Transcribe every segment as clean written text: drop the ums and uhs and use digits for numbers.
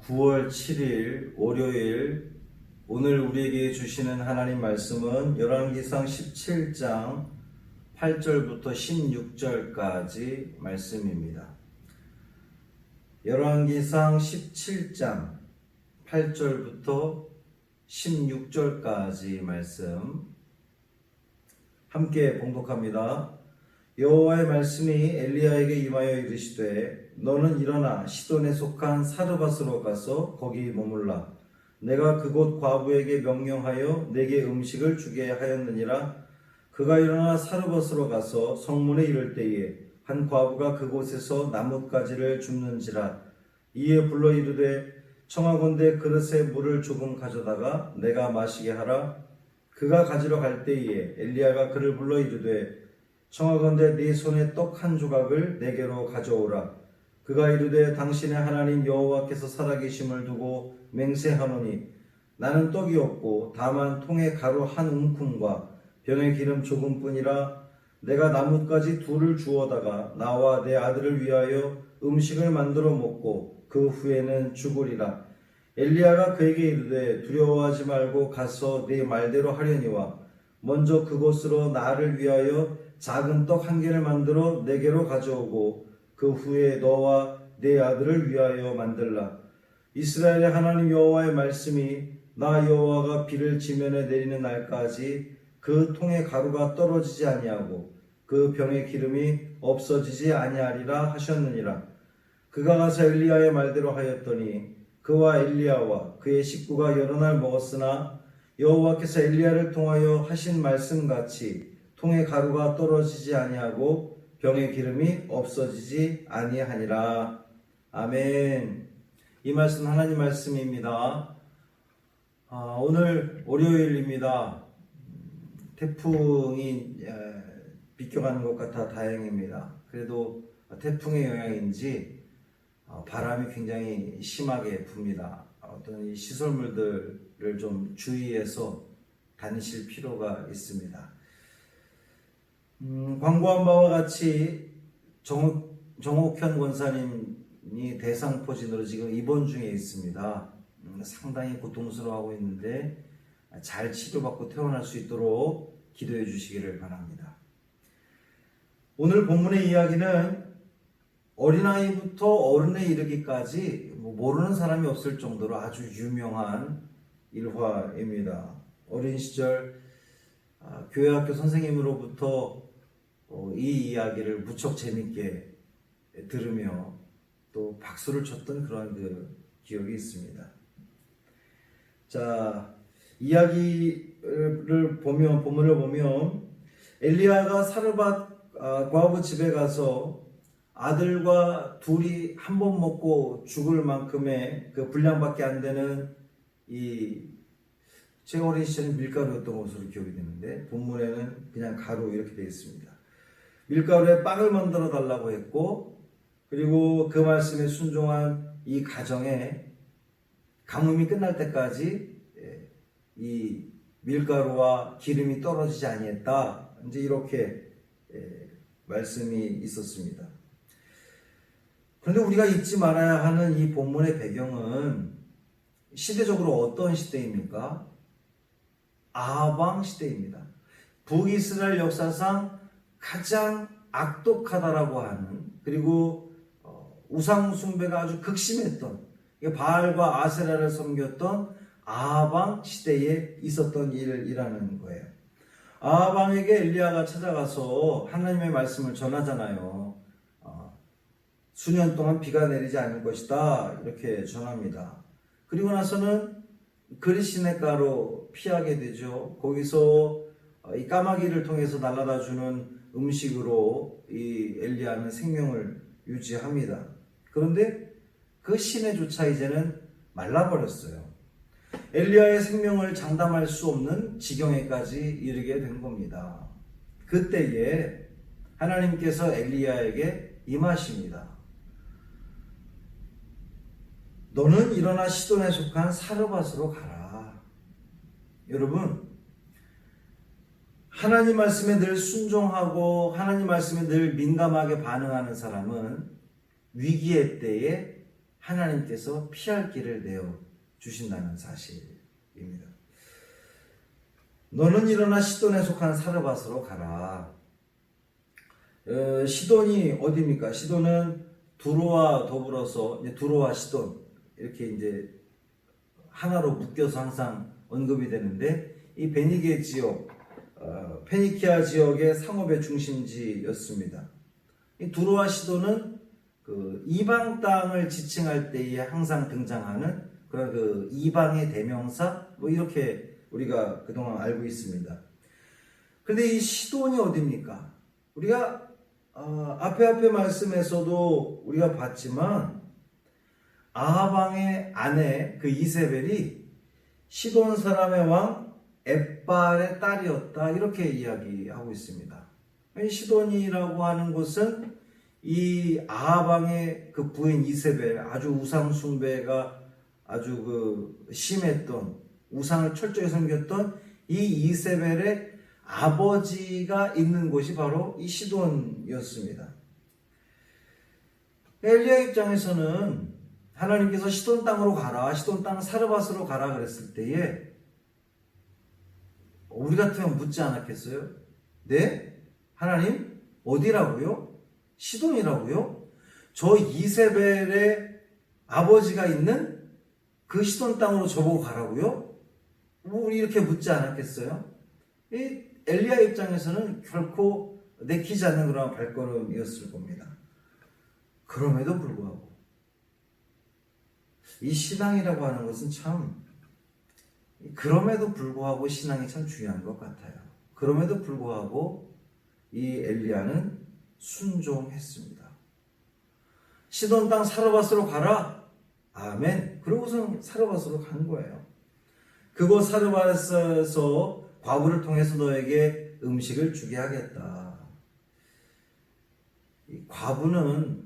9월 7일 월요일, 오늘 우리에게 주시는 하나님 말씀은 열왕기상 17장 8절부터 16절까지 말씀입니다. 열왕기상 17장 8절부터 16절까지 말씀 함께 봉독합니다. 여호와의 말씀이 엘리야에게 임하여 이르시되 너는 일어나 시돈에 속한 사르밧으로 가서 거기 머물라. 내가 그곳 과부에게 명령하여 내게 음식을 주게 하였느니라. 그가 일어나 사르밧으로 가서 성문에 이를 때에 한 과부가 그곳에서 나뭇가지를 줍는지라. 이에 불러 이르되 청하건대 그릇에 물을 조금 가져다가 내가 마시게 하라. 그가 가지러 갈 때에 엘리야가 그를 불러 이르되 청하건대 네 손에 떡 한 조각을 내게로 가져오라. 그가 이르되 당신의 하나님 여호와께서 살아계심을 두고 맹세하노니 나는 떡이 없고 다만 통에 가루 한 움큼과 병에 기름 조금뿐이라. 내가 나뭇가지 둘을 주워다가 나와 내 아들을 위하여 음식을 만들어 먹고 그 후에는 죽으리라. 엘리야가 그에게 이르되 두려워하지 말고 가서 네 말대로 하려니와 먼저 그곳으로 나를 위하여 작은 떡 한 개를 만들어 내게로 가져오고 그 후에 너와 네 아들을 위하여 만들라. 이스라엘의 하나님 여호와의 말씀이 나 여호와가 비를 지면에 내리는 날까지 그 통에 가루가 떨어지지 아니하고 그 병의 기름이 없어지지 아니하리라 하셨느니라. 그가 가서 엘리야의 말대로 하였더니 그와 엘리야와 그의 식구가 여러 날 먹었으나 여호와께서 엘리야를 통하여 하신 말씀같이 통에 가루가 떨어지지 아니하고 병의 기름이 없어지지 아니하니라. 아멘. 이 말씀 하나님 말씀입니다. 오늘 월요일입니다. 태풍이 비껴가는 것 같아 다행입니다. 그래도 태풍의 영향인지 바람이 굉장히 심하게 붑니다. 어떤 이 시설물들을 좀 주의해서 다니실 필요가 있습니다. 광고한 바와 같이 정옥현 권사님이 대상포진으로 지금 입원 중에 있습니다. 상당히 고통스러워하고 있는데 잘 치료받고 퇴원할 수 있도록 기도해 주시기를 바랍니다. 오늘 본문의 이야기는 어린아이부터 어른에 이르기까지 모르는 사람이 없을 정도로 아주 유명한 일화입니다. 어린 시절 교회학교 선생님으로부터 이 이야기를 무척 재밌게 들으며 또 박수를 쳤던 그런 그 기억이 있습니다. 자, 이야기를 보면, 본문을 보면 엘리야가 사르밧 과부 집에 가서 아들과 둘이 한 번 먹고 죽을 만큼의 그 분량밖에 안 되는 제가 어린 시절에 밀가루였던 것으로 기억이 되는데 본문에는 그냥 가루 이렇게 되어 있습니다. 밀가루에 빵을 만들어 달라고 했고, 그리고 그 말씀에 순종한 이 가정에 가뭄이 끝날 때까지 이 밀가루와 기름이 떨어지지 아니했다. 이제 이렇게 말씀이 있었습니다. 그런데 우리가 잊지 말아야 하는 이 본문의 배경은 시대적으로 어떤 시대입니까? 아방 시대입니다. 북이스라엘 역사상 가장 악독하다라고 하는, 그리고 우상 숭배가 아주 극심했던, 바알과 아세라를 섬겼던 아방 시대에 있었던 일이라는 거예요. 아방에게 엘리야가 찾아가서 하나님의 말씀을 전하잖아요. 수년 동안 비가 내리지 않을 것이다 이렇게 전합니다. 그리고 나서는 그릿시냇가로 피하게 되죠. 거기서 이 까마귀를 통해서 날아다 주는 음식으로 이 엘리야는 생명을 유지합니다. 그런데 그 시내조차 이제는 말라버렸어요. 엘리야의 생명을 장담할 수 없는 지경에까지 이르게 된 겁니다. 그때에 하나님께서 엘리야에게 임하십니다. 너는 일어나 시돈에 속한 사르밧으로 가라. 여러분, 하나님 말씀에 늘 순종하고 하나님 말씀에 늘 민감하게 반응하는 사람은 위기의 때에 하나님께서 피할 길을 내어 주신다는 사실입니다. 너는 일어나 시돈에 속한 사르밧으로 가라. 시돈이 어디입니까? 시돈은 두로와 더불어서 두로와 시돈 이렇게 이제 하나로 묶여서 항상 언급이 되는데, 이 베니게 지역, 페니키아 지역의 상업의 중심지였습니다. 이 두로와 시돈은 그 이방 땅을 지칭할 때에 항상 등장하는 그런 그 이방의 대명사, 뭐 이렇게 우리가 그동안 알고 있습니다. 그런데 이 시돈이 어디입니까? 우리가 앞에 말씀에서도 우리가 봤지만 아합 왕의 아내 그 이세벨이 시돈 사람의 왕 엣발의 딸이었다, 이렇게 이야기하고 있습니다. 시돈이라고 하는 곳은 이 아합 왕의 그 부인 이세벨, 아주 우상 숭배가 아주 그 심했던, 우상을 철저히 섬겼던 이 이세벨의 아버지가 있는 곳이 바로 이 시돈이었습니다. 엘리야 입장에서는 하나님께서 시돈 땅으로 가라, 시돈 땅 사르밧으로 가라 그랬을 때에 우리 같으면 묻지 않았겠어요? 네? 하나님? 어디라고요? 시돈이라고요? 저 이세벨의 아버지가 있는 그 시돈 땅으로 저보고 가라고요? 우리 이렇게 묻지 않았겠어요? 이 엘리야 입장에서는 결코 내키지 않는 그런 발걸음이었을 겁니다. 그럼에도 불구하고 이 신앙이라고 하는 것은 참, 그럼에도 불구하고 신앙이 참 중요한 것 같아요. 그럼에도 불구하고 이 엘리야는 순종했습니다. 시돈 땅 사르밧으로 가라. 아멘. 그러고서 사르밧으로 간 거예요. 그곳 사르밧에서 과부를 통해서 너에게 음식을 주게 하겠다. 이 과부는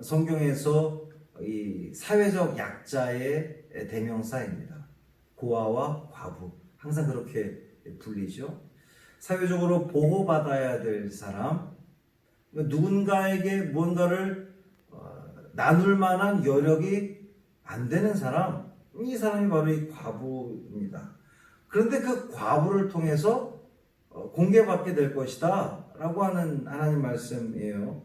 성경에서 이 사회적 약자의 대명사입니다. 고아와 과부, 항상 그렇게 불리죠. 사회적으로 보호받아야 될 사람, 누군가에게 무언가를 나눌 만한 여력이 안 되는 사람, 이 사람이 바로 이 과부입니다. 그런데 그 과부를 통해서 공개받게 될 것이다 라고 하는 하나님 말씀이에요.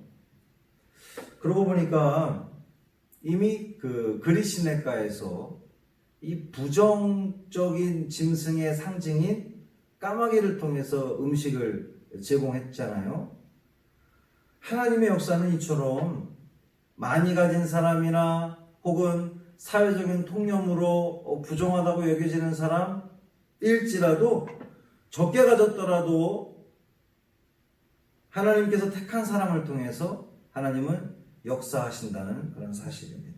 그러고 보니까 이미 그 그리시네가에서 이 부정적인 짐승의 상징인 까마귀를 통해서 음식을 제공했잖아요. 하나님의 역사는 이처럼 많이 가진 사람이나 혹은 사회적인 통념으로 부정하다고 여겨지는 사람일지라도, 적게 가졌더라도 하나님께서 택한 사람을 통해서 하나님은 역사하신다는 그런 사실입니다.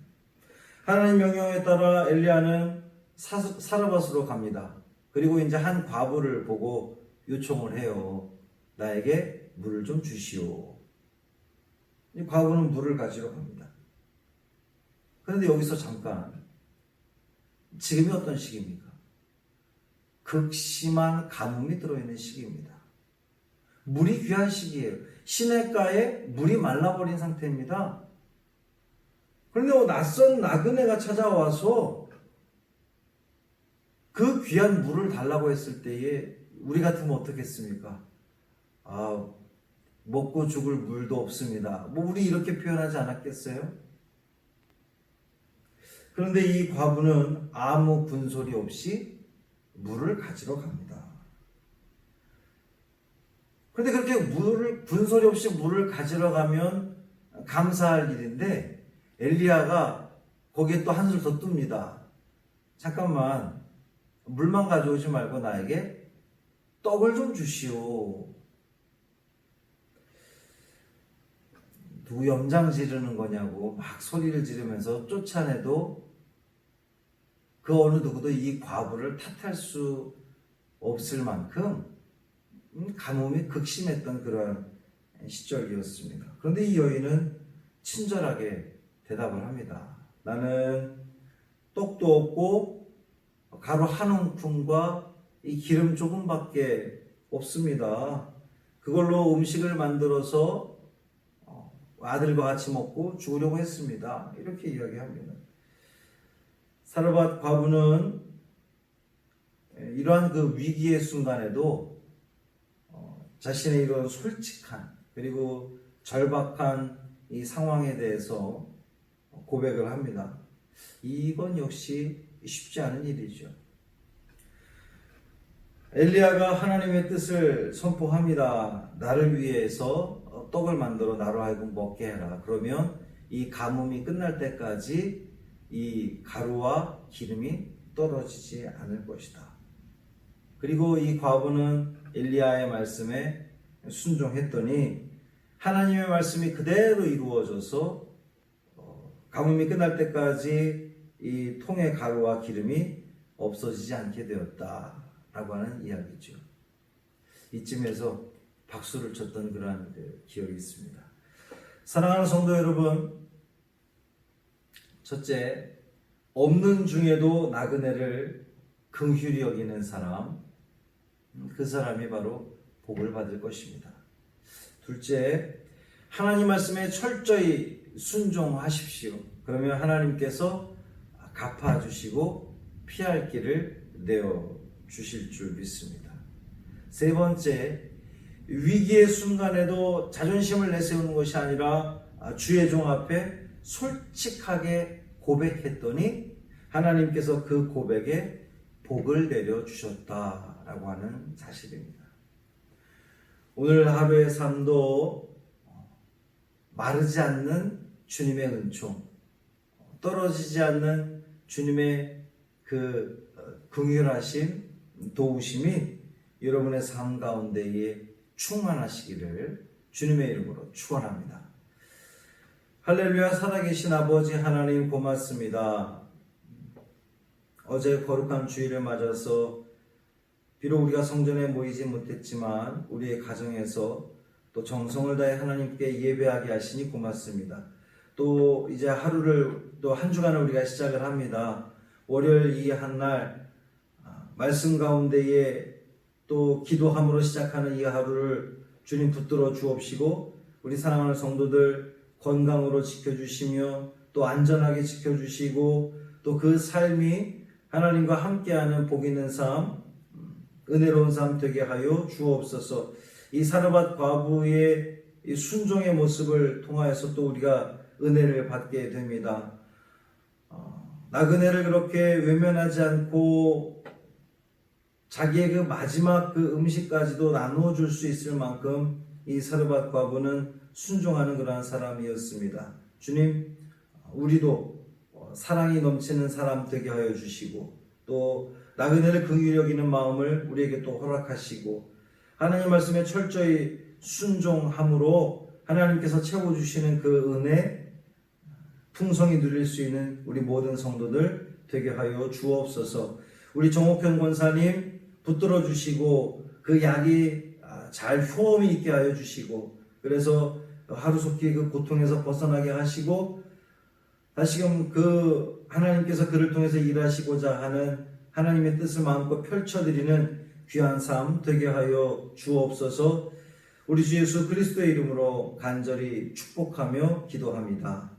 하나님 명령에 따라 엘리야는 사르밧으로 갑니다. 그리고 이제 한 과부를 보고 요청을 해요. 나에게 물을 좀 주시오. 이 과부는 물을 가지러 갑니다. 그런데 여기서 잠깐, 지금이 어떤 시기입니까? 극심한 가뭄이 들어있는 시기입니다. 물이 귀한 시기예요. 시냇가에 물이 말라버린 상태입니다. 그런데 낯선 나그네가 찾아와서 그 귀한 물을 달라고 했을 때에 우리 같으면 어떻겠습니까? 먹고 죽을 물도 없습니다. 뭐 우리 이렇게 표현하지 않았겠어요? 그런데 이 과부는 아무 군소리 없이 물을 가지러 갑니다. 그런데 그렇게 군소리 없이 물을 가지러 가면 감사할 일인데, 엘리야가 거기에 또 한술 더 뜹니다. 잠깐만, 물만 가져오지 말고 나에게 떡을 좀 주시오. 누구 염장 지르는 거냐고 막 소리를 지르면서 쫓아내도 그 어느 누구도 이 과부를 탓할 수 없을 만큼 가뭄이 극심했던 그런 시절이었습니다. 그런데 이 여인은 친절하게 대답을 합니다. 나는 떡도 없고 가루 한 움큼과 이 기름 조금밖에 없습니다. 그걸로 음식을 만들어서 아들과 같이 먹고 죽으려고 했습니다. 이렇게 이야기합니다. 사르밧 과부는 이러한 그 위기의 순간에도 자신의 이런 솔직한 그리고 절박한 이 상황에 대해서 고백을 합니다. 이건 역시 쉽지 않은 일이죠. 엘리야가 하나님의 뜻을 선포합니다. 나를 위해서 떡을 만들어 나로 하여금 먹게 해라. 그러면 이 가뭄이 끝날 때까지 이 가루와 기름이 떨어지지 않을 것이다. 그리고 이 과부는 엘리야의 말씀에 순종했더니 하나님의 말씀이 그대로 이루어져서 가뭄이 끝날 때까지 이 통의 가루와 기름이 없어지지 않게 되었다라고 하는 이야기죠. 이쯤에서 박수를 쳤던 그러한 기억이 있습니다. 사랑하는 성도 여러분, 첫째, 없는 중에도 나그네를 긍휼히 여기는 사람, 그 사람이 바로 복을 받을 것입니다. 둘째, 하나님 말씀에 철저히 순종하십시오. 그러면 하나님께서 갚아주시고 피할 길을 내어주실 줄 믿습니다. 세 번째, 위기의 순간에도 자존심을 내세우는 것이 아니라 주의 종 앞에 솔직하게 고백했더니 하나님께서 그 고백에 복을 내려주셨다라고 하는 사실입니다. 오늘 하루의 삶도 마르지 않는 주님의 은총, 떨어지지 않는 주님의 그 긍휼하심, 도우심이 여러분의 삶 가운데에 충만하시기를 주님의 이름으로 축원합니다. 할렐루야. 살아계신 아버지 하나님 고맙습니다. 어제 거룩한 주일을 맞아서 비록 우리가 성전에 모이지 못했지만 우리의 가정에서 또 정성을 다해 하나님께 예배하게 하시니 고맙습니다. 또 이제 하루를 또 한 주간을 우리가 시작을 합니다. 월요일 이 한 날 말씀 가운데에 또 기도함으로 시작하는 이 하루를 주님 붙들어 주옵시고 우리 사랑하는 성도들 건강으로 지켜주시며 또 안전하게 지켜주시고 또 그 삶이 하나님과 함께하는 복 있는 삶, 은혜로운 삶 되게 하여 주옵소서. 이 사르밧 과부의 이 순종의 모습을 통하여서 또 우리가 은혜를 받게 됩니다. 나그네를 그렇게 외면하지 않고 자기의 그 마지막 그 음식까지도 나누어 줄 수 있을 만큼 이 사르밧 과부는 순종하는 그러한 사람이었습니다. 주님, 우리도 사랑이 넘치는 사람 되게 하여 주시고 또 나그네를 긍휼히 여기는 마음을 우리에게 또 허락하시고 하나님 말씀에 철저히 순종함으로 하나님께서 채워주시는 그 은혜 풍성히 누릴 수 있는 우리 모든 성도들 되게 하여 주옵소서. 우리 정옥현 권사님 붙들어 주시고 그 약이 잘 효험이 있게 하여 주시고 그래서 하루속히 그 고통에서 벗어나게 하시고 다시금 그 하나님께서 그를 통해서 일하시고자 하는 하나님의 뜻을 마음껏 펼쳐드리는 귀한 삶 되게 하여 주옵소서. 우리 주 예수 그리스도의 이름으로 간절히 축복하며 기도합니다.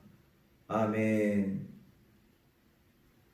아멘.